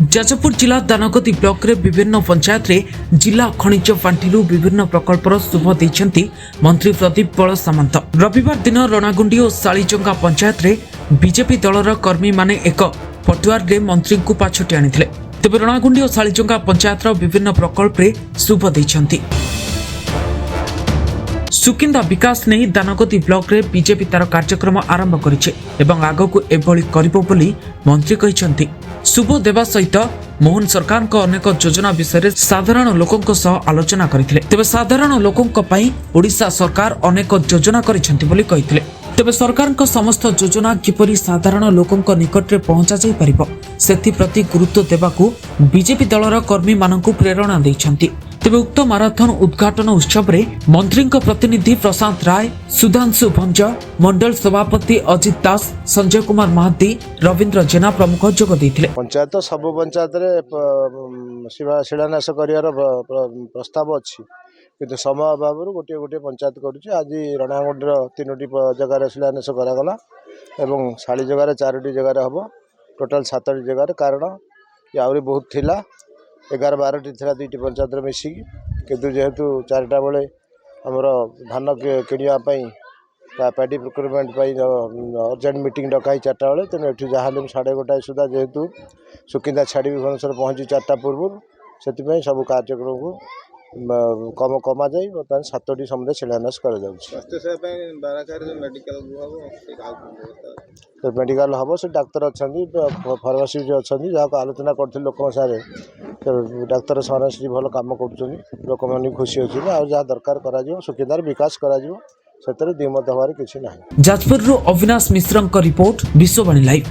जाजपुर जिला दानगदी ब्लॉक रे विभिन्न पंचायत रे जिला खनिज पांठिलु विभिन्न प्रकल्पर शुभ देइछंती मंत्री प्रदीप बल सामंत। रविवार दिन रणागुंडी और सालीजंगा पंचायत रे बीजेपी दलर कर्मी माने एक पटुआर रे मंत्री को पाछटी आनिथिले। तेबे रणागुंडी और सालीजंगा पंचायत रो विभिन्न प्रकल्प रे शुभ देइछंती। सुकिंदा विकास नहीं दानगदी ब्लॉक रे बीजेपी तार कार्यक्रम आरंभ करिछे एवं आगकू एभली करिबो बोली मंत्री कहिसंती। शुभ देवा सहित मोहन सरकार को अनेक योजना विषय साधारण लोकों सह आलोचना करथिले। तेबे साधारण लोकों पई ओडिशा सरकार अनेक योजना करिसेंती बोली कहिथिले। तेबे सरकार को समस्त योजना किपरि साधारण लोकों निकट रे पहुंचा जाई परिबो सेथि प्रति गुरुत्व देबाकू बीजेपी दलर कर्मी मानकू प्रेरणा दैछंती। तेबे उक्त माराथन उद्घाटन उत्सव रे मंत्री प्रतिनिधि प्रशांत राय, सुधांशु भंज, मंडल सभापति अजित दास, संजय कुमार महाती, रविंद्र जेना प्रमुख जोग देथिले। पंचायत सब पंचायत रे शिलान्यास करियार प्रस्ताव अछि किंतु समय अभाव गोटे गोटे पंचायत करूछि। आज रणागुंडीर 3टी जगह शिलान्यास करागला एवं शाली जगह 4टी जगह हबो टोटाल 7टी जगह। कारण आउरी बहुत थिला 11-12टी थिला 2टी पंचायत रे मिसिकी किंतु जेहेतु 4टा बेले हमर धान किनिया पई पैडी प्रोक्योरमेंट पई अर्जेंट मीटिंग डकाई 4टा बेले तेणु एठी जहाले 1:30 सुधा जेहेतु सुकिंदा छाड़ी भुवनेश्वर पहुंची 4टा पूर्व से सब कार्यक्रम को कमा जाए बर्तमान 7टी समझे शिलान्यास कर मेडिकल हम से डाक्तर अच्छा फार्मासी अच्छा जहाँ आलोचना कर लोक सारे डाक्तर सहनश्री भल कम कर लोक मैंने खुशी अच्छी जहाँ दरकार कर सुकिंदार विकास कर द्विमत हमारे किसी ना। जाजपुर अविनाश मिश्र रिपोर्ट विश्ववाणी लाइव।